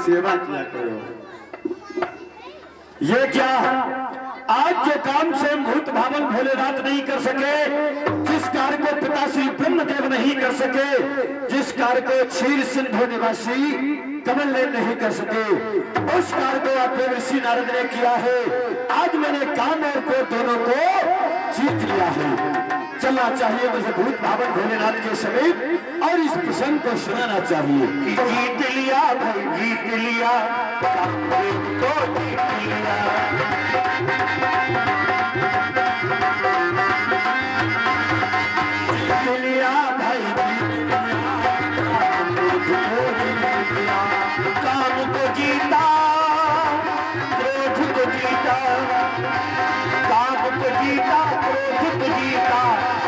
सेवा किया करो। ये क्या आज जो काम स्वयं भूत भावन भोलेनाथ नहीं कर सके, जिस कार्य को पिता श्री ब्रह्मदेव नहीं कर सके, जिस कार्य को क्षीर सिंधु निवासी कमल नयन नहीं कर सके, उस कार्य को आप ऋषि नारद ने किया है। आज मैंने काम और क्रोध दोनों को जीत लिया है। चलना चाहिए मुझे भूत भावन भोलेनाथ के समीप और इस प्रसंग को सुनाना चाहिए। जीत लिया भाई, जीत लिया तो जीत लिया। जीत लिया भाई, जीत लिया, काम को जीता, क्रोध को जीता, काम को जीता, क्रोध को जीता,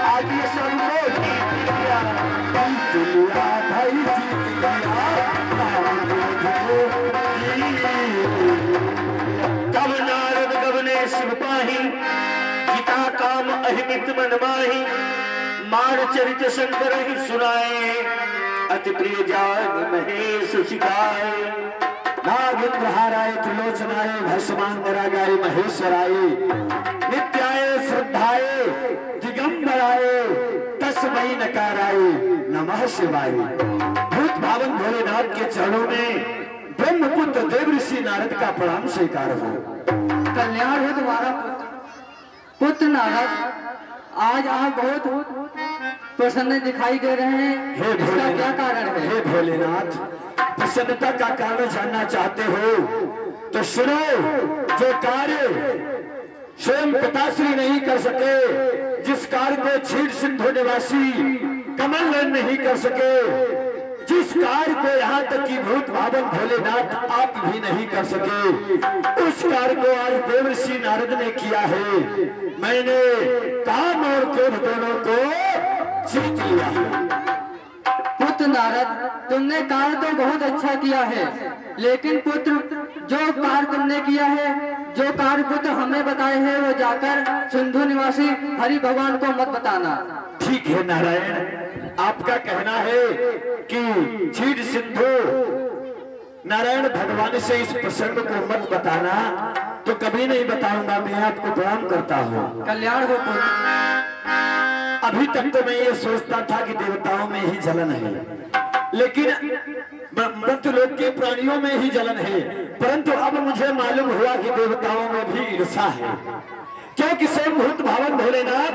आज ये सबको जीत लिया। जीत लिया भाई, जीत लिया, कब नारद गवने शिव पाही, गीता काम अहिमित मन माही, मार चरित शंकर ही सुनाए, अति प्रिय जान महेश सिखाए। नागेंद्र हाराय त्रिलोचनाय भस्मांगरागाय महेश्वराय, नित्याय श्रद्धाय दिगंबराय तस्मै नकाराय नमः शिवाय। भूत भावन भोलेनाथ के चरणों में ब्रह्मपुत्र देव ऋषि नारद का प्रणाम स्वीकार हो। कल्याण हो तुम्हारा पुत्र नारद। आज आप बहुत प्रसन्न दिखाई दे रहे हैं, इसका क्या कारण है? हे भोलेनाथ, प्रसन्नता का कारण जानना चाहते हो तो सुनो। जो कार्य स्वयं पिताश्री नहीं कर सके, जिस कार्य को क्षीर सिंधु निवासी कमल नयन नहीं कर सके, जिस कार्य को यहाँ तक कि भूत भावन भोलेनाथ आप भी नहीं कर सके, उस कार्य को आज देवर्षि नारद ने किया है। मैंने काम और क्रोध दोनों को जीत लिया है। पुत्र नारद, तुमने कार्य तो बहुत अच्छा किया है, लेकिन पुत्र जो कार्य तुमने किया है, जो कार्य पुत्र हमें बताए हैं, वो जाकर सिंधु निवासी हरि भगवान को मत बताना। ठीक है नारायण, आपका कहना है कि क्षीर सिंधु नारायण भगवान से इस प्रसंग को मत बताना, तो कभी नहीं बताऊंगा। मैं आपको प्रणाम करता हूँ। कल्याण हो पुत्र। अभी तक तो मैं ये सोचता था कि देवताओं में ही जलन है, लेकिन मृत्युलोक के प्राणियों में ही जलन है, परंतु अब मुझे मालूम हुआ कि देवताओं में भी ईर्षा है, क्योंकि स्वयं भूत भावन भोलेनाथ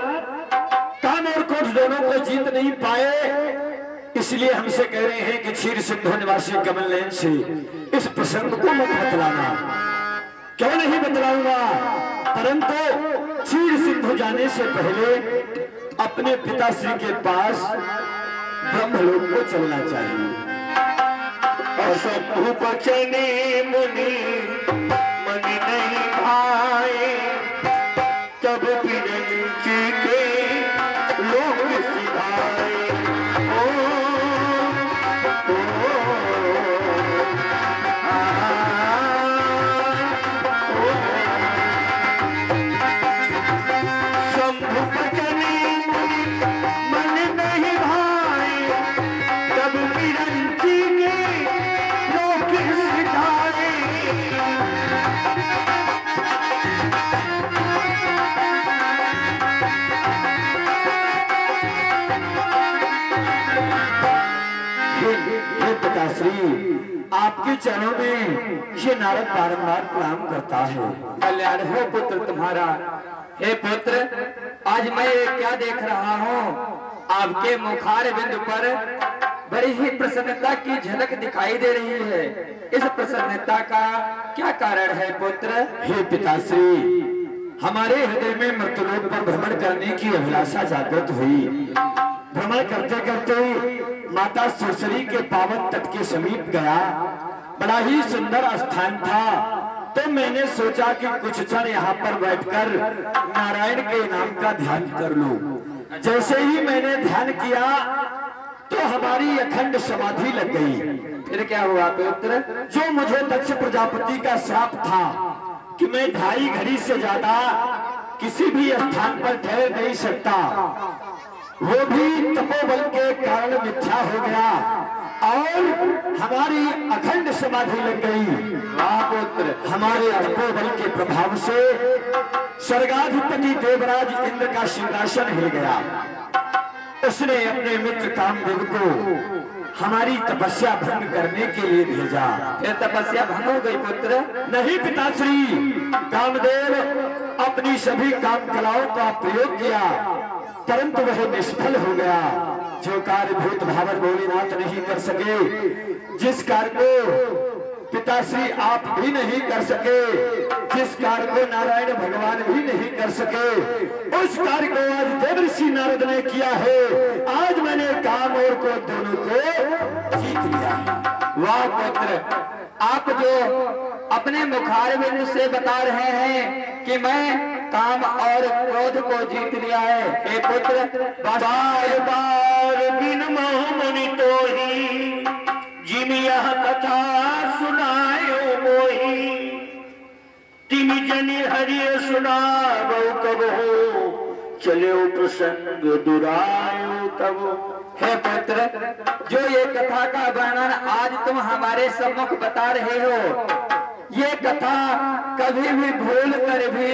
काम और क्रोध दोनों को जीत नहीं पाए। इसलिए हमसे कह रहे हैं कि क्षीर सिंधु निवासी कमल नयन से इस प्रसंग को मत बतलाना। क्यों नहीं बतलाऊंगा, परंतु क्षीर सिंधु जाने से पहले अपने पिताश्री के पास ब्रह्मलोक को चलना चाहिए। असभुपचने मुनि मनि नहीं भाए, तब पिरंची के लोग सिधाए। आपके चरणों में ये नारद बारंबार प्रणाम करता है। कल्याण हो पुत्र तुम्हारा। हे पुत्र, आज मैं क्या देख रहा हूँ, आपके मुखार बिंदु पर बड़ी ही प्रसन्नता की झलक दिखाई दे रही है। इस प्रसन्नता का क्या कारण है पुत्र? हे पिताश्री, हमारे हृदय में मृत्युलोक पर भ्रमण करने की अभिलाषा जागृत हुई। भ्रमण करते करते माता सुरसरी के पावन तट के समीप गया। बड़ा ही सुंदर स्थान था, तो मैंने सोचा कि कुछ क्षण यहाँ पर बैठकर नारायण के नाम का ध्यान कर लूं। जैसे ही मैंने ध्यान किया तो हमारी अखंड समाधि लग गई। फिर क्या हुआ पुत्र? जो मुझे दक्ष प्रजापति का श्राप था कि मैं 2.5 घड़ी से ज्यादा किसी भी स्थान पर ठहर नहीं सकता, वो भी तपोबल के कारण मिथ्या हो गया। और हमारी अखंड समाधि लग गई। वाह पुत्र, हमारे तपोबल के प्रभाव से स्वर्गाधिपति देवराज इंद्र का सिंहासन हिल गया। उसने अपने मित्र कामदेव को हमारी तपस्या भंग करने के लिए भेजा। फिर तपस्या भंग हो गई पुत्र? नहीं पिताश्री, कामदेव अपनी सभी काम कलाओं का प्रयोग किया परंतु वह निष्फल हो गया। जो कार्य भूत भावर भोलेनाथ नहीं कर सके, जिस कार्य को पिताश्री आप भी नहीं कर सके, जिस कार्य को नारायण भगवान भी नहीं कर सके, उस कार्य को आज देवर्षि नारद ने किया है। आज मैंने काम और क्रोध दोनों को जीत लिया है। वाह पुत्र, आप जो अपने मुखारविंद से बता रहे हैं कि मैं काम और क्रोध को जीत लिया है, हे पुत्र बार बार बिन मोह मुनि तो ही जिम यह कथा सुनायो मोही। तिम जनि हरिय सुनावो कब हो, चले प्रसंग दुरायो तब। हे पुत्र, जो ये कथा का वर्णन आज तुम हमारे सम्मुख बता रहे हो, ये कथा कभी भी भूल कर भी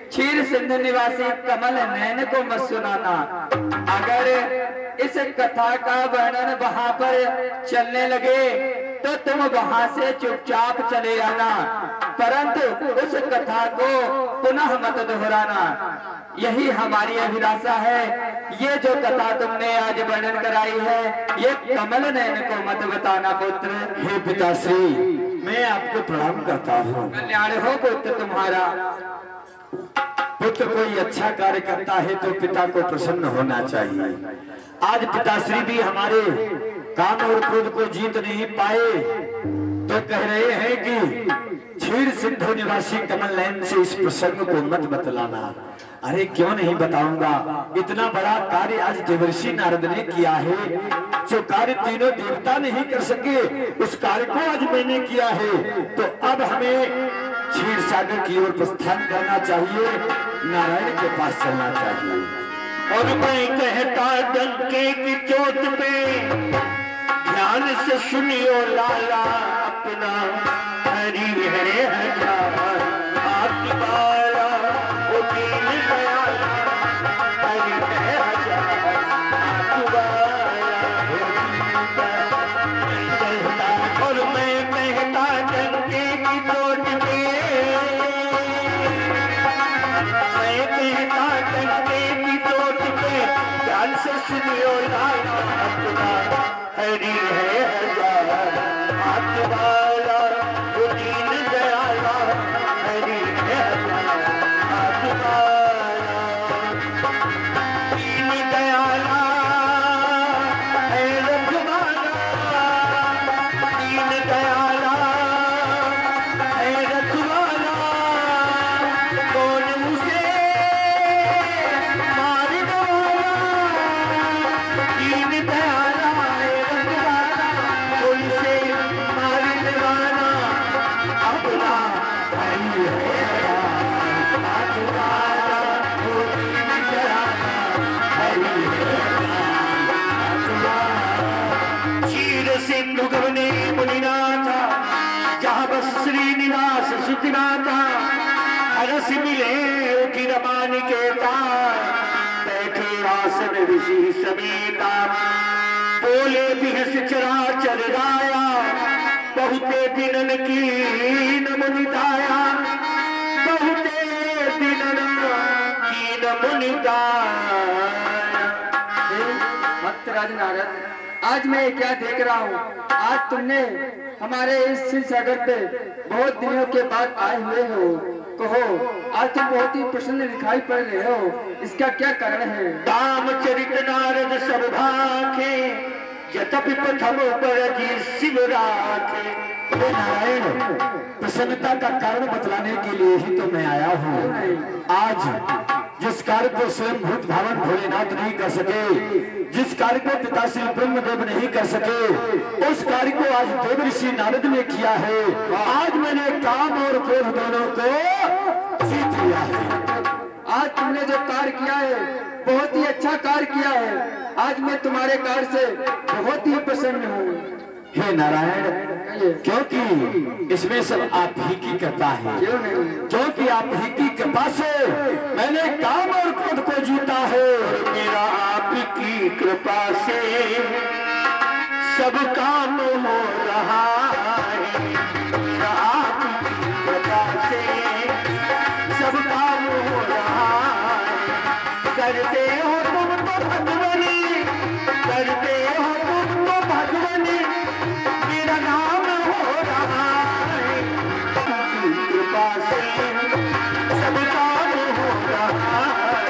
क्षीर सिंधु निवासी कमल नयन को मत सुनाना। अगर इस कथा का वर्णन वहां पर चलने लगे तो तुम वहां से चुपचाप चले आना, परंतु उस कथा को पुनः मत दोहराना। यही हमारी अभिलाषा है। ये जो कथा तुमने आज वर्णन कराई है, ये कमल नयन को मत बताना पुत्र। हे पिताश्री, मैं आपको प्रणाम करता हूँ। कल्याण हो पुत्र तुम्हारा। पुत्र कोई अच्छा कार्य करता है तो पिता को प्रसन्न होना चाहिए। आज पिताश्री भी हमारे काम और क्रोध को जीत नहीं पाए तो कह रहे हैं कि क्षीर सिंधु निवासी कमल नयन से इस प्रसंग को मत बतलाना। अरे क्यों नहीं बताऊंगा, इतना बड़ा कार्य आज देवर्षि नारद ने किया है। जो कार्य तीनों देवता नहीं कर सके, उस कार्य को आज मैंने किया है। तो अब हमें क्षीर सागर की ओर प्रस्थान करना चाहिए, नारायण के पास चलना चाहिए। और मैं कहता डंके की चोट पे ध्यान से सुनियो लाला अपना, हरि हरे हजार आपकी बाला वो दीन दयाला, हरि हरे हजार आपकी बाला वो दीन दयाला। और मैं कहता डंके की चोट पे, मैं कहता डंके की चोट पे ध्यान से सुनियो लाला अपना, हरि है हजार हाथ वाला वो दीन दयाला, हरि है हजार हाथ वाला दीन दयाला है रखवाला, दीन दयाला है रखवाला। कौन मुझे मारने वाला, दीन दयाला है रखवाला, कोई से मारने वाला अपना भाई है हाथ वाला, वो दीन दयाला हरि है हाथ वाला। क्षीर सिंधु गगने मुनिनाथा, जहाँ बस श्रीनिवास सुतिनाथा, हरस मिले उठी रमान के तार, बैठे आसन ऋषि समेता, बोले बिहस चराचर राया, बहुते दिनन की न मुनिदाया, बहुते दिनन की न मुनिदाया। भक्तराज नारद, आज मैं क्या देख रहा हूँ? आज तुमने हमारे इस शिव सागर पे बहुत दिनों के बाद आए हुए हो। कहो, आज तुम बहुत ही प्रसन्न दिखाई पड़ रहे हो, इसका क्या कारण है? रामचरित नारद सब भाखे, यतपि प्रथम पर जी शिव राखे। हे नारायण, प्रसन्नता का कारण बतलाने के लिए ही तो मैं आया हूँ। आज जिस कार्य को स्वयं भूत भावन भोलेनाथ नहीं कर सके, जिस कार्य को पिताश्री ब्रह्मदेव नहीं कर सके, उस कार्य को आज देवर्षि नारद ने किया है। आज मैंने काम और क्रोध दोनों को जीत लिया है। आज तुमने जो कार्य किया है बहुत ही अच्छा कार्य किया है। आज मैं तुम्हारे कार्य से बहुत ही प्रसन्न हूँ। हे नारायण, क्योंकि इसमें सब आप ही की कृपा है। क्यों नहीं? क्योंकि आप ही की कृपा से मैंने काम और क्रोध को जीता है। मेरा आप की कृपा से सब काम हो रहा है। मेरा आप की कृपा से सब काम हो रहा है। करते हो तुम तो भगवानी, करते हो तुम तो भगवानी, मेरा नाम हो रहा है। आपकी कृपा से सब काम हो रहा है।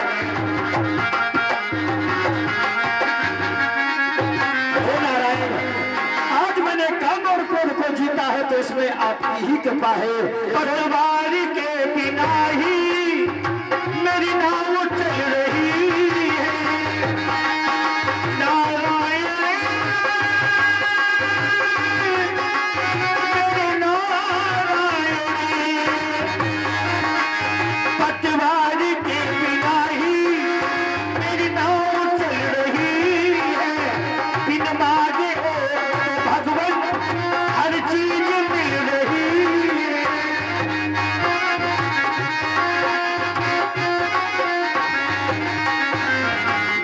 हे नारायण, आज मैंने काम और क्रोध को जीता है तो इसमें आपकी ही कृपा है। पतवार के बिना ही मेरी नाव चल रही है। नारायण मेरे नारायण, पतवार के बिना ही मेरी नाव चल रही है। बिन मांगे ओ भगवान हर चीज मिल रही है।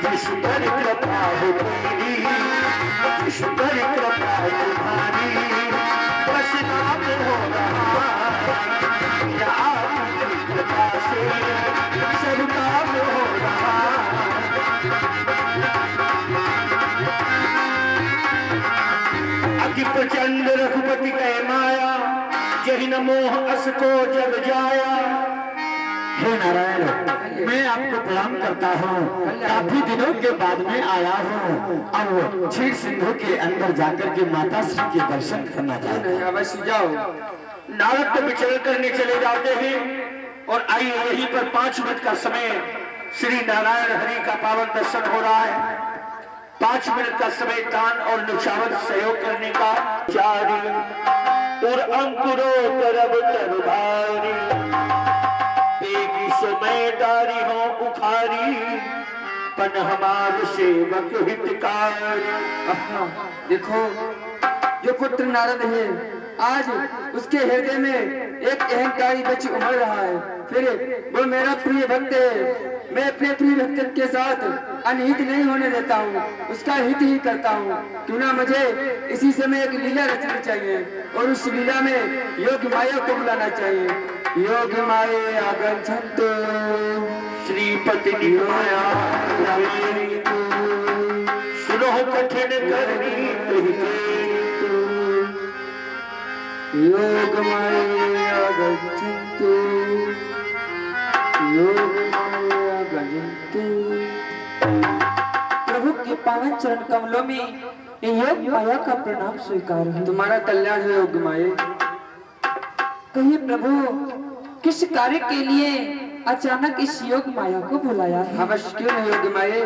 जिस पर कृपा हो तेरी, जिस पर कृपा तुम्हारी, बस नाम हो रहा है। मेरा आपकी कृपा से सब काम हो रहा है। अति प्रचंड रघुपति कह माया, जहि न मोह अस को जग जाया। हे नारायण, मैं आपको प्रणाम करता हूँ। काफी दिनों के बाद में आया हूँ। अब क्षीर सिंधु के अंदर जाकर के माता श्री के दर्शन करना चाहता हूँ। अवश्य जाओ। नारद तो विचरण करने चले जाते हैं और आइए यहीं पर 5 मिनट का समय श्री नारायण हरि का पावन दर्शन हो रहा है। 5 मिनट का समय दान और नुक्षावत सहयोग करने का। चारी और अंकुरो करब तर भारी, बेगी समयदारी हो उखारी, पन हमार सेवक हितकारी। देखो, जो पुत्र नारद है आज उसके हृदय में एक अहंकारी बच्ची उमड़ रहा है। फिर वो मेरा प्रिय भक्त है। मैं अपने प्रिय भक्त के साथ अनहित नहीं होने देता हूँ, उसका हित ही करता हूँ। क्यों ना मुझे इसी समय एक लीला रचनी चाहिए और उस लीला में योग माया को बुलाना चाहिए। योग माया गच्छन्तु श्रीपति माया सुनो कठिन करनी योग माया गच्छन्तु, योग माया गच्छन्तु। प्रभु के पावन चरण कमलों में योग माया का प्रणाम स्वीकार है। तुम्हारा कल्याण है योग माया। कहिए प्रभु, किस कार्य के लिए अचानक इस योग माया को बुलाया है? अवश्य क्यों नहीं योग माया।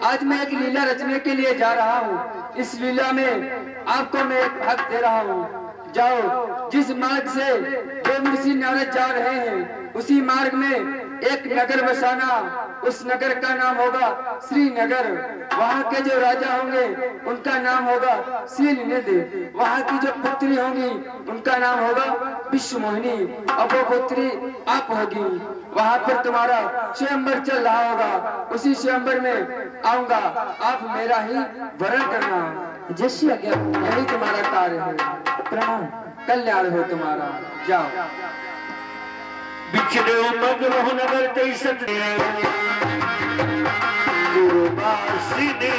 आज मैं एक लीला रचने के लिए जा रहा हूँ। इस लीला में आपको मैं एक हक दे रहा हूँ। जाओ, जिस मार्ग से देव ऋषि नारद जा रहे हैं उसी मार्ग में एक नगर बसाना। उस नगर का नाम होगा श्रीनगर। वहाँ के जो राजा होंगे उनका नाम होगा शीलनिधि। वहाँ की जो पुत्री होंगी उनका नाम होगा विश्वमोहिनी। अब वो पुत्री आप होगी। वहाँ पर तुम्हारा स्वयंवर चल रहा होगा। उसी स्वयंवर में आऊंगा, आप मेरा ही वरण करना। जैसी आज्ञा। यही तुम्हारा कार्य है। प्रणाम। कल्याण हो तुम्हारा। जाओ। बिछड़े मग रहो नगर 63 गुरुवासी ने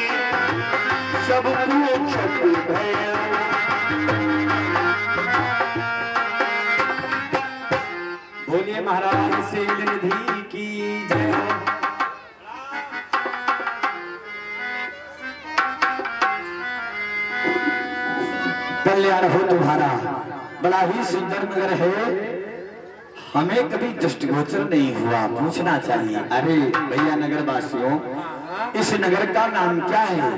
सब पूछत भय। बोलिए महाराज शीलनिधि की जय। कल्याण हो तुम्हारा। बड़ा ही सुंदर नगर है। हमें कभी दृष्टिगोचर नहीं हुआ, पूछना चाहिए। अरे भैया नगर वासियों, इस नगर का नाम क्या है?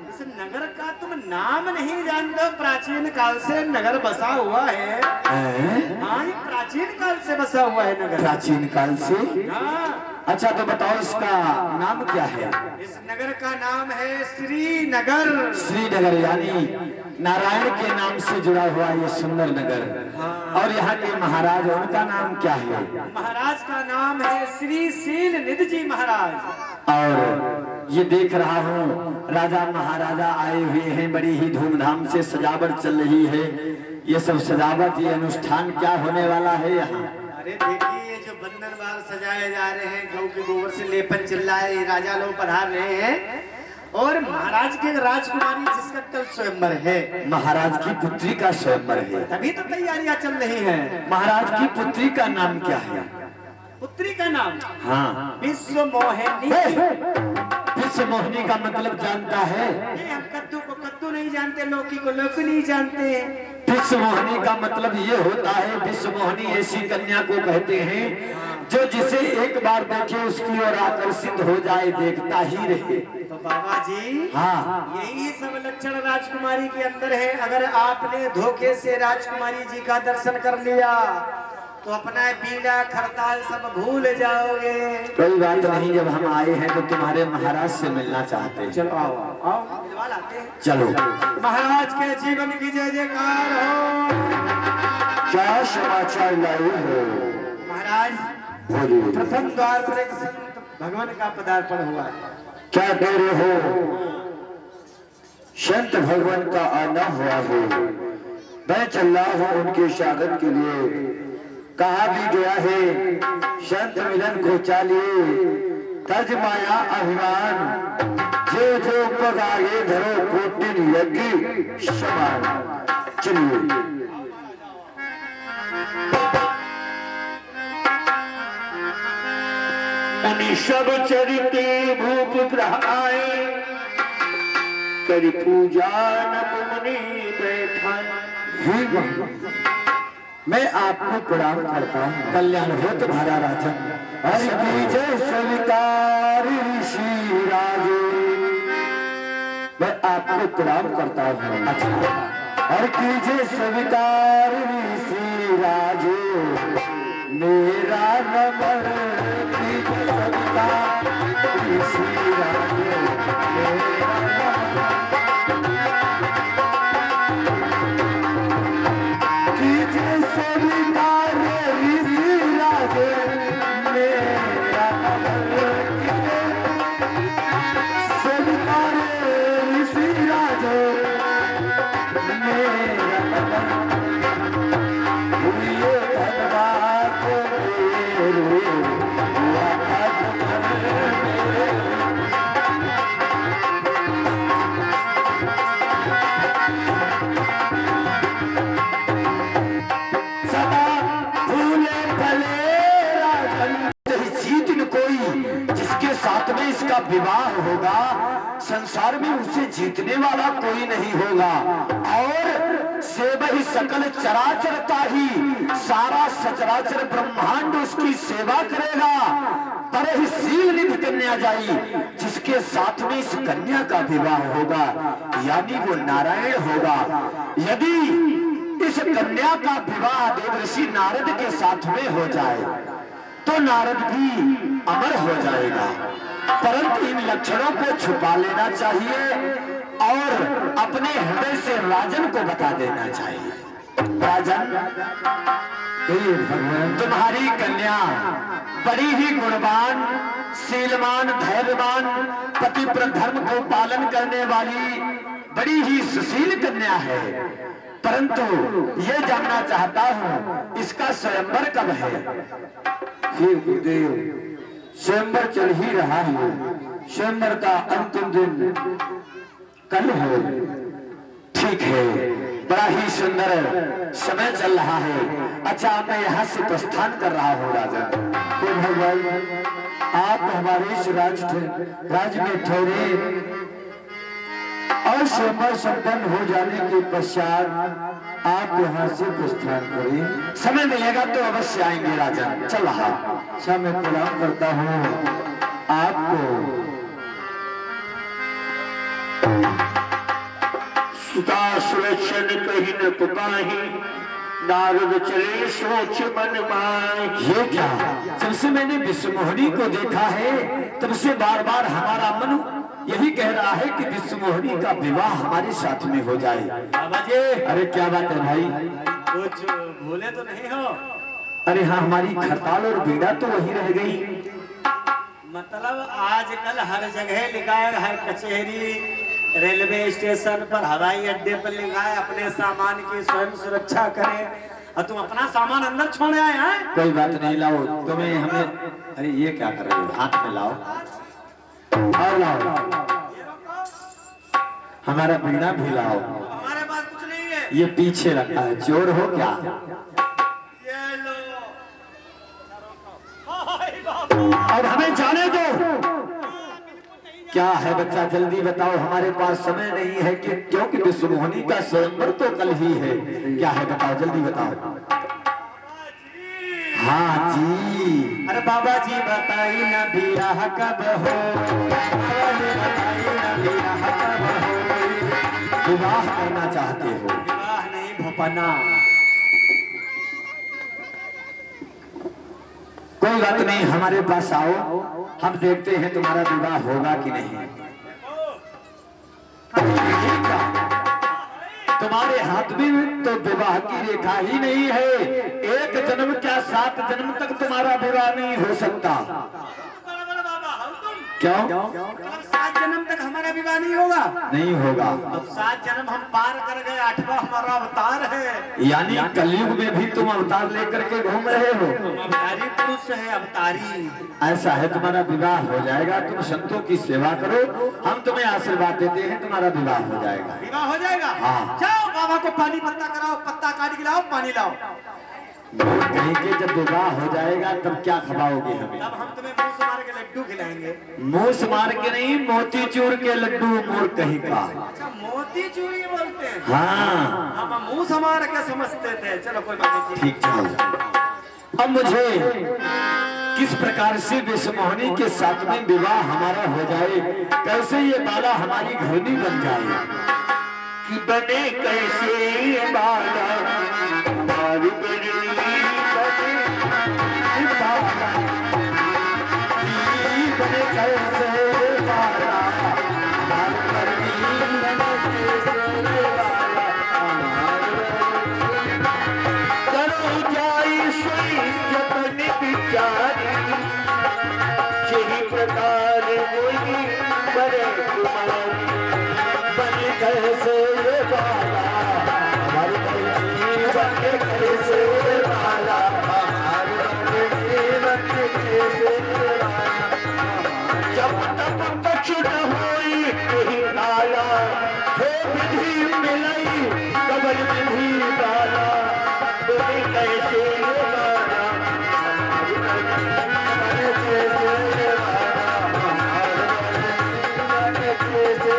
इस नगर का तुम नाम नहीं जानते? प्राचीन काल से नगर बसा हुआ है। हाँ, ये प्राचीन काल से से बसा हुआ है नगर? प्राचीन काल से। हाँ, अच्छा तो बताओ इसका नाम क्या है? इस नगर का नाम है श्रीनगर। श्रीनगर यानी नारायण के नाम से जुड़ा हुआ ये सुंदर नगर। और यहाँ के महाराज, उनका नाम क्या है? महाराज का नाम है श्री शील निधि जी महाराज। और ये देख रहा हूँ राजा महाराजा आए हुए हैं, बड़ी ही धूमधाम से सजावट चल रही है। ये सब सजावट, ये अनुष्ठान क्या होने वाला है यहाँ? अरे देखिए, ये जो बंधन बाल सजाए जा रहे हैं, गौ के गोबर से लेपन चल रहा है, राजा लोग पधार रहे हैं और महाराज के राजकुमारी जिसका कल स्वयंवर है, महाराज की पुत्री का स्वयंवर है, तभी तो तैयारियां चल रही हैं। महाराज की पुत्री का नाम क्या है? पुत्री का नाम हाँ, विश्व मोहिनी। विश्व मोहिनी का मतलब जानता है? नहीं, हम कद्दू को कद्दू नहीं जानते, लौकी को लौकी नहीं जानते। विश्व मोहिनी का मतलब ये होता है, विश्व मोहिनी ऐसी कन्या को कहते हैं जो जिसे एक बार देखे उसकी ओर आकर्षित हो जाए, देखता ही रहे। तो बाबा जी, हाँ, यही सब लक्षण राजकुमारी के अंदर है। अगर आपने धोखे से राजकुमारी जी का दर्शन कर लिया तो अपना पीड़ा खड़ताल सब भूल जाओगे। कोई बात नहीं, जब हम आए हैं तो तुम्हारे महाराज से मिलना चाहते हैं। चलो आओ आओ, मिलवा लाते हैं। चलो। महाराज के जीवन की जय जयकार हो। क्या समाचार लाए हो? महाराज, बोलिए। प्रथम द्वार पर एक संत भगवान का पदार्पण हुआ है। क्या कह रहे हो? संत भगवान का आना हुआ है। मैं चल रहा हूँ उनके स्वागत के लिए। कहा भी गया है, संत मिलन को चालिए तज माया अभिमान, जो जो पगागे धरो कोटिन यज्ञ समान। चलिए। मुनि सब चरिते भूप ग्रह आए, करि पूजा नत मुनि बैठा। मैं आपको प्रणाम करता हूँ। कल्याण हो तुम्हारा राजन। हरि की जय स्वीकार ऋषि राजे। मैं आपको प्रणाम करता हूँ। अच्छा, हरि की जय स्वीकार ऋषि राजे। मेरा नमन कीजिए स्वीकार ऋषि राजे। मेरा इसका विवाह होगा, संसार में उसे जीतने वाला कोई नहीं होगा। और सेवहि सकल चराचरता ही, सारा सचराचर ब्रह्मांड उसकी सेवा करेगा। पर ही शील निधि कन्या जाई, जिसके साथ में इस कन्या का विवाह होगा, यानी वो नारायण होगा। यदि इस कन्या का विवाह देवर्षि नारद के साथ में हो जाए तो नारद भी अमर हो जाएगा। परंतु इन लक्षणों को छुपा लेना चाहिए और अपने हृदय से राजन को बता देना चाहिए। राजन, भगवान तुम्हारी कन्या बड़ी ही गुणवान, शीलवान, धैर्यवान, पति धर्म को पालन करने वाली बड़ी ही सुशील कन्या है। परंतु ये जानना चाहता हूँ, इसका स्वयंवर कब है? हे गुरुदेव, स्वयंवर चल ही रहा है। स्वयंवर का अंतिम दिन कल है। ठीक है, बड़ा ही सुंदर समय चल रहा है। अच्छा, मैं यहाँ से प्रस्थान कर रहा हूँ राजन। तो भगवान, आप हमारे इस राज में ठहरे और स्वयंवर संपन्न हो जाने के पश्चात आप यहाँ से प्रस्थान करें। समय मिलेगा तो अवश्य आएंगे राजन। चल रहा। अच्छा, मैं प्रणाम करता हूँ आपको। सुता सुलक्षण कही न पुपाही, नारद चले सोच मन माए। ये क्या, जब से मैंने विश्वमोहिनी को देखा है तब से बार बार हमारा मन यही कह रहा है कि विश्वमोहिनी का विवाह हमारे साथ में हो जाए। बाबा जी अरे क्या बात है भाई? कुछ भूले तो नहीं हो? अरे हाँ, हमारी खरताल और बीड़ा तो वही रह गई। मतलब आजकल हर जगह लिखा है, हर कचहरी, रेलवे स्टेशन पर, हवाई अड्डे पर लिखा है अपने सामान की स्वयं सुरक्षा करें, और तुम अपना सामान अंदर छोड़ आए हैं। कोई बात नहीं, लाओ तुम्हें हमें। अरे ये क्या कर रहे हो? हाथ में लाओ और लाओ, हमारा बीड़ा भी लाओ। हमारे पास कुछ नहीं है। ये पीछे रखा है, चोर हो क्या? ये लो। और हमें जाने दो। क्या है बच्चा, जल्दी बताओ, हमारे पास समय नहीं है कि क्योंकि विश्वमोहिनी का स्वयंवर तो कल ही है। क्या है बताओ, जल्दी बताओ। हाँ जी। अरे बाबा जी बताई ना बियाह कब हो, बताई ना बियाह कब हो। विवाह करना चाहते हो? विवाह नहीं भोपना। कोई बात नहीं, हमारे पास आओ, हम देखते हैं तुम्हारा विवाह होगा कि नहीं। तुम्हारे हाथ में तो विवाह की रेखा ही नहीं है। एक जन्म क्या 7 जन्म तक तुम्हारा विवाह नहीं हो सकता। क्यों? मतलब 7 जन्म तक हमारा विवाह नहीं होगा? नहीं होगा। अब 7 जन्म हम पार कर गए, 8वां हमारा अवतार है। यानी कलयुग में भी तुम अवतार लेकर के घूम रहे हो। हम अवतारी पुरुष है, अवतारी। ऐसा है, तुम्हारा विवाह हो जाएगा। तुम संतों की सेवा करो, हम तुम्हें आशीर्वाद देते हैं, तुम्हारा विवाह हो जाएगा। विवाह हो जाएगा? हाँ। जाओ बाबा को पानी पत्ता कराओ, पत्ता काट के लाओ, पानी लाओ। कहीं के जब विवाह हो जाएगा तब क्या खिलाओगे हमें? तब हम तुम्हें मुंह से मार के लड्डू खिलाएंगे। मुंह से मार के नहीं, मोतीचूर के लड्डू मोर कहीं का। अच्छा, मोती चूरी बोलते हैं। हाँ हम मुंह से मार के समझते थे। चलो कोई बात नहीं। ठीक है। अब मुझे किस प्रकार से विश्वमोहिनी के साथ में विवाह हमारा हो जाए, कैसे ये बाला हमारी घरनी बन जाए। कि बने कैसे ये बाला हमारी बनी बने कैसे बाला हमारी घरनी करो जाई सोई जतन बिचारी यही प्रकार होगी बड़े तुम्हारी बने कैसे ये बाला हमारी घरनी बने कैसे बाला हमारी घरनी बने कैसे जब तक बच न होई यही नाला हे विधि मिलाई कबल विधि बाला बने कैसे ये बाला बने कैसे बाला बने कैसे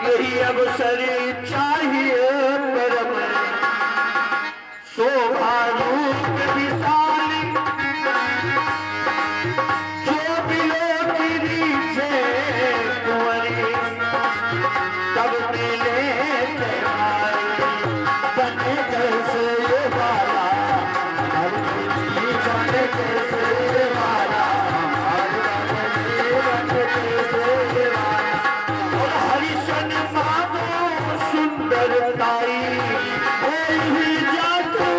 यही अवसर चाहिए परम शोभा रूप विशाली जो बिलो गिरी से कुंवरी तब मिले तुम्हारी बने कैसे ये बाला हमारी घरनी बने कैसे बाला हमारी घरनी बने कैसे बाला और हरिशन मानो सुंदरताई ही जातू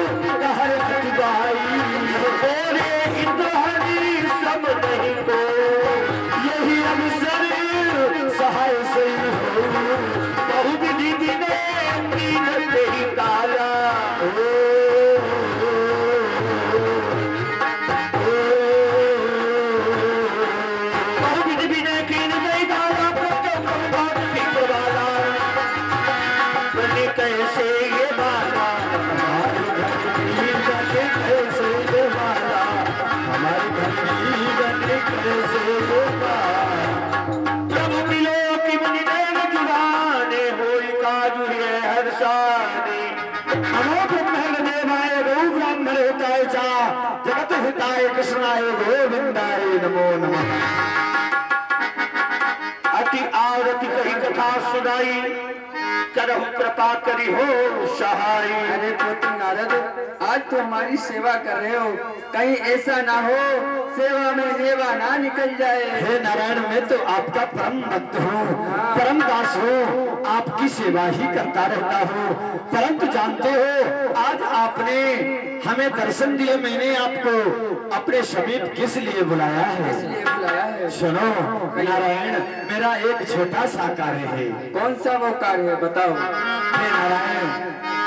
कहर हटवाई बोले इंद्रहरी सब नहीं को यही अवसर सहाय से हो बहुविधि बिने मीन तेरी तारा बहुविधि बिने कीन तेरी तारा प्रत्येक भगवान फिक्र वाला बने कैसे ये बाला हमारी घरनी बने कैसे ये बाला हमारी घरनी बने कैसे ये बाला प्रभु मिलो कि मुनि नैन जुड़ाने होई काजु है हर्षाने नमो ब्रह्मण देवाय गौ ब्राह्मण हिताय च जगत हिताय कृष्णाय गोविंदाय नमो नमः। अति आवरति कही कथा सुनाई, करहु कृपा करी हो सहाय। अरे पुत्र नारद, आज तो हमारी सेवा कर रहे हो, कहीं ऐसा ना हो सेवा में सेवा ना निकल जाए। हे नारायण, मैं तो आपका परम भक्त हूँ, परम दास हूँ, आपकी सेवा ही करता रहता हूँ। परंतु जानते हो, आज आपने हमें दर्शन दिए, मैंने आपको अपने समीप किस लिए बुलाया है? इसलिए बुलाया है। सुनो नारायण, मेरा एक छोटा सा कार्य है। कौन सा वो कार्य है, बताओ। हे नारायण,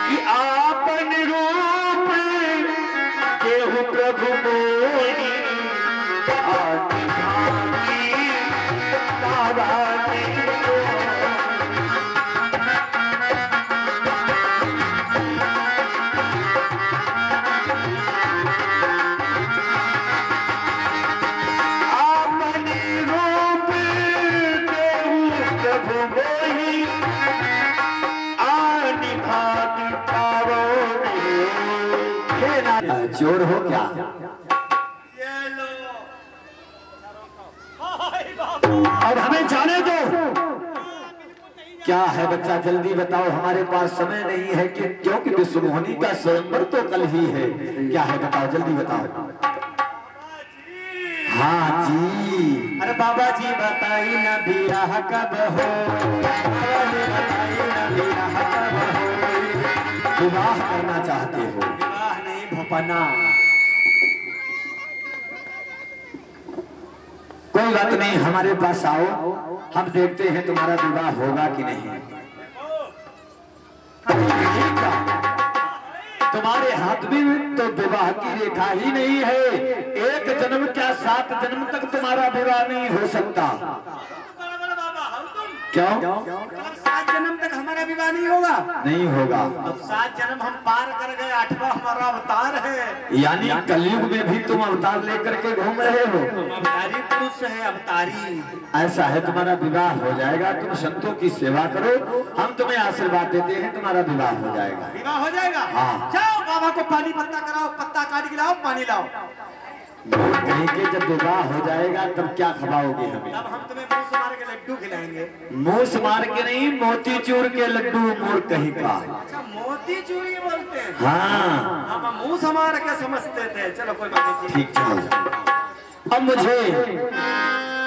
कि आपन रूप केहु प्रभु मोहि, आदि भागी नारायण। आपन रूप केहु प्रभु मोहि, आदि भागी पावो। हे नारायण, चोर हो क्या? ये लो। हाय बाबा। अब हमें जाने दो, क्या है बच्चा, जल्दी बताओ, हमारे पास समय नहीं है कि क्योंकि विश्वमोहिनी का स्वयंवर तो कल ही है। क्या है बताओ, जल्दी बताओ। हाँ जी। अरे बाबा जी बताई ना बियाह कब हो, बाबा जी बताई ना बियाह कब हो। विवाह करना चाहते हो? विवाह नहीं भोपना। कोई बात नहीं, हमारे पास आओ, हम देखते हैं तुम्हारा विवाह होगा कि नहीं। तुम्हारे हाथ में तो विवाह की रेखा ही नहीं है। एक जन्म क्या 7 जन्म तक तुम्हारा विवाह नहीं हो सकता। बड़ा बाबा हो तुम। क्यों? मतलब 7 जन्म तक हमारा विवाह नहीं होगा? नहीं होगा। अब 7 जन्म हम पार कर गए, 8वां हमारा अवतार है। यानी कलयुग में भी तुम अवतार लेकर के घूम रहे हो। हम अवतारी पुरुष है, अवतारी। ऐसा है, तुम्हारा विवाह हो जाएगा। तुम संतों की सेवा करो, हम तुम्हें आशीर्वाद देते हैं, तुम्हारा विवाह हो जाएगा। विवाह हो जाएगा? हाँ। जाओ बाबा को पानी पत्ता कराओ, पत्ता काट के लाओ, पानी लाओ। कहीं के जब विवाह हो जाएगा तब क्या खवाओगे हमें? तब हम तुम्हें मुंह से मार के लड्डू खिलाएंगे। मुंह से मार के नहीं, मोती चूर के लड्डू मोर कहीं का। अच्छा, मोती चूरी बोलते हैं। हाँ हम मुंह से मार के समझते थे। चलो कोई बात नहीं। ठीक, चलो। अब मुझे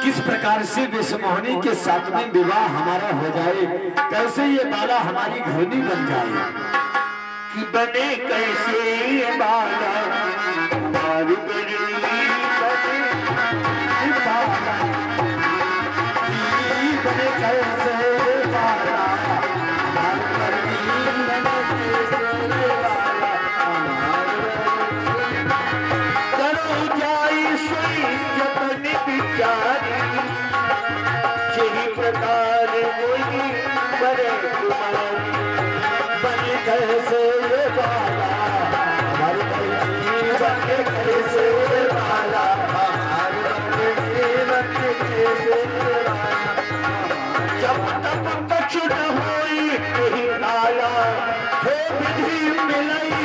किस प्रकार से विश्वमोहिनी के साथ में विवाह हमारा हो जाए, कैसे ये बाला हमारी घरनी बन जाए। कि बने कैसे ये बाला हमारी बनी, बने कैसे बाला हमारी घरनी, करो जाई सोई जतन विचारी, यही प्रकार होगी बड़े तुम्हारी। बने कैसे बाला हमारी घरनी, बने कैसे बाला हमारी घरनी, बने कैसे जब तक कछु न होई यही लाला, हे विधि मिलई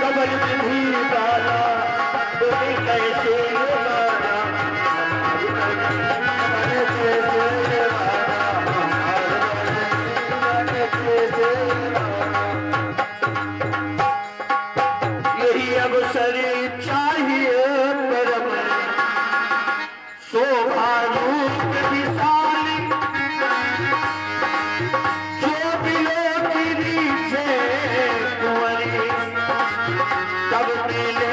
कबल विधि बाला, बने कैसे ये बाला हमारी बने कैसे बाला हमारी कैसे यही अवसर चाहिए परम शोभा रूप विशाली, जो बिलो गिरी से कुंवरी, तब मिले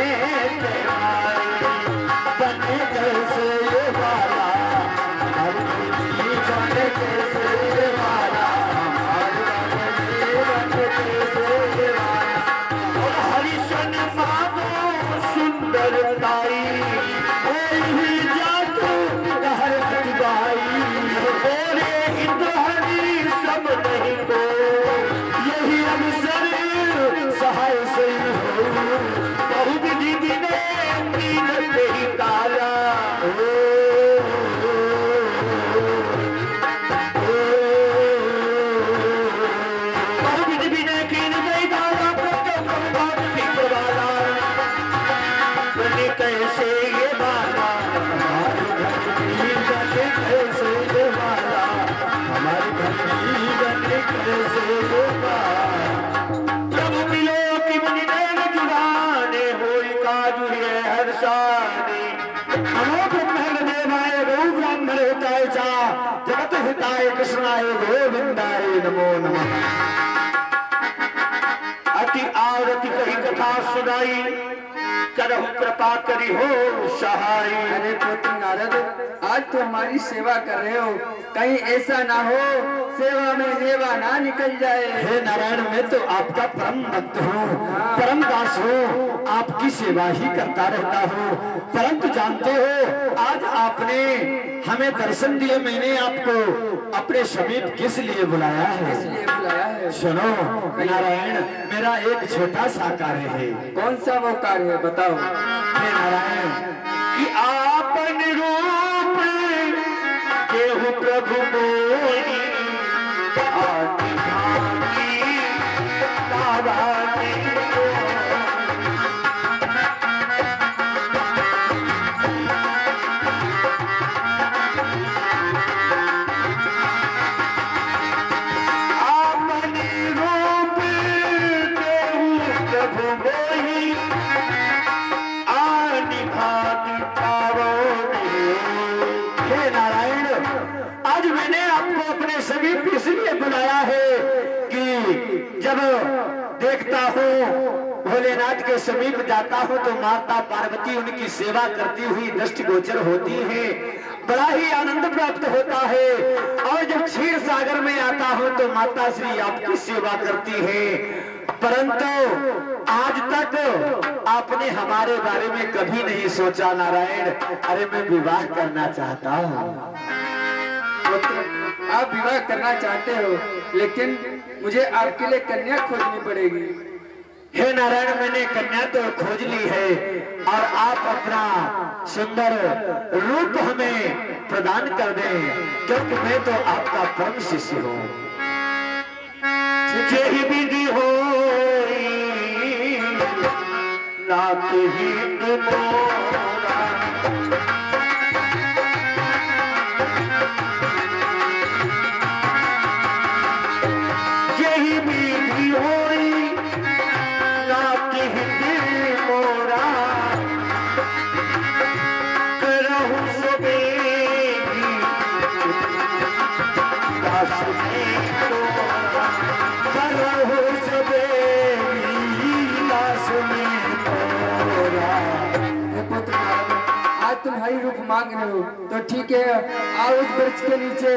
सारे। नमो ब्रह्मण देवाय गौ ब्राह्मण हिताय च जगत हिताय कृष्णाय गोविंदाय नमो नमः। अति आरती कही कथा सुनाई, करहु कृपा करी हो सहाय। अरे पुत्र नारद, आज तो हमारी सेवा कर रहे हो, कहीं ऐसा ना हो सेवा में मेवा ना निकल जाए। हे नारायण, मैं तो आपका परम भक्त हूँ, परम दास हूँ, आपकी सेवा ही करता रहता हूँ। परंतु जानते हो, आज आपने हमें दर्शन दिए, मैंने आपको अपने समीप किस लिए बुलाया है? इसलिए बुलाया है। सुनो नारायण, मेरा एक छोटा सा कार्य है। कौन सा वो कार्य है, बताओ। हे नारायण, कि आपन रूप केहु प्रभु मोरी, आदि भागी नारायण। आपन रूप केहु प्रभु मोरी, आदि भागी हे नारायण, आज मैंने आपको अपने समीप इसलिए बुलाया है कि जब देखता हूँ भोलेनाथ के समीप जाता हूँ तो माता पार्वती उनकी सेवा करती हुई दृष्टिगोचर होती है, बड़ा ही आनंद प्राप्त होता है। और जब क्षीर सागर में आता हूँ तो माता श्री आपकी सेवा करती है, परंतु आज तक आपने हमारे बारे में कभी नहीं सोचा नारायण। अरे मैं विवाह करना चाहता हूँ। पुत्र, आप विवाह करना चाहते हो, लेकिन मुझे आपके लिए कन्या खोजनी पड़ेगी। हे नारायण, मैंने कन्या तो खोज ली है और आप अपना सुंदर रूप हमें प्रदान कर दें, क्योंकि मैं तो आपका परम शिष्य हूँ। जेहि विधि होई नाथ हित मोरा, जेहि विधि होई नाथ हित मोरा, करहु सबेगी दास में तोरा। करहु सबेरी दास में तोरा। हे पुत्र नारद, आज तुम्हारी रूप मांग रहे हो तो ठीक है, आओ उस वृक्ष के नीचे,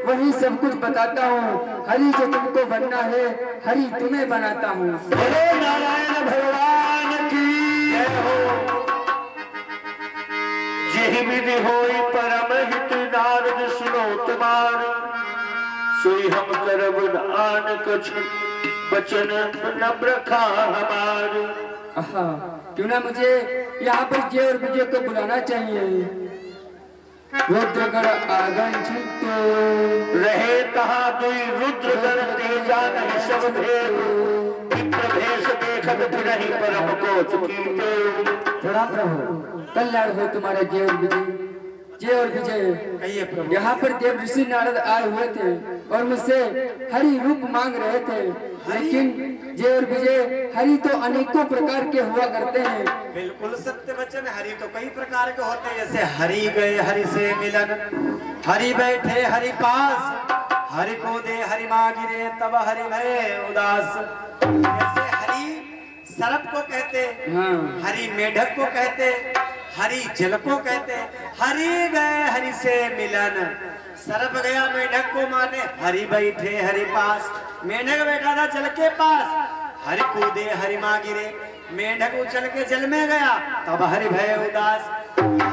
वही सब कुछ बताता हूँ। हरि जो तुमको बनना है, हरि तुम्हें बनाता हूँ। बोलो नारायण भगवान की जय हो। जेहि विधि होई परम हित नारद सुनो तुम्हार, सोई हम करब आन कछ बचन न रखा हमार। आहा, क्यों ना मुझे यहाँ पर जय और विजय को बुलाना चाहिए। रुद्रगण आगन चित्तो रहे तहाँ दुई रुद्र गण तेजा नहीं सब भेद, विप्र भेष देखत नहीं परम को चुकीते। प्रणाम प्रभु, कल्याण हो तुम्हारा जय और विजय। जय और विजय। कहिए प्रभु। यहाँ पर देव ऋषि नारद आए हुए थे और मुझसे हरि रूप मांग रहे थे, लेकिन जय और विजय, हरि तो अनेकों प्रकार के हुआ करते हैं। बिल्कुल सत्य वचन। हरि तो कई प्रकार के होते हैं, जैसे हरि गए हरि से मिलन, हरि बैठे हरि पास, हरि को दे हरि मागिरे तब हरि भय उदास। जैसे हरि सर्प को कहते, हाँ। हरि मेढक को कहते, हरि जल को कहते। हरि गए हरि से मिलन, सर्प गया मेढक को मारने, हरि बैठे हरि पास। मेढक बैठा था जल के पास, हरि कूदे हरि मागिरे, मेढक उछल के जल में गया तब हरि भय उदास।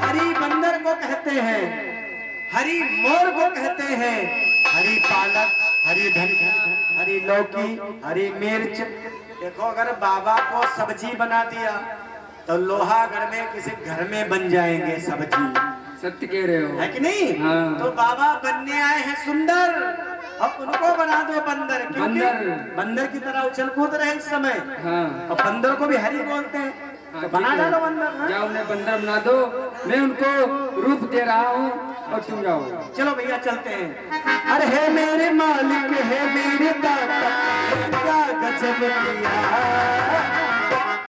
हरि बंदर को कहते हैं, हरि मोर को कहते हैं, हरि पालक, हरि धन, हरि लौकी, हरि मिर्च। देखो, अगर बाबा को सब्जी बना दिया तो लोहागढ़ में किसी घर में बन जाएंगे सब्जी। सत्य कह रहे हो, है कि नहीं? हाँ। तो बाबा बनने आए हैं सुंदर, अब उनको बना दो बंदर, क्योंकि बंदर। बंदर की तरह उछल कूद रहे इस समय। हाँ। और बंदर को भी हरि बोलते हैं, तो बना ठीक है। डालो बंदर। हाँ? जाओ उन्हें बंदर बना दो, मैं उनको रूप दे रहा हूँ और तुम जाओ। चलो भैया चलते हैं। अरे हे मेरे मालिक, हे मेरे दाता, क्या गजब किया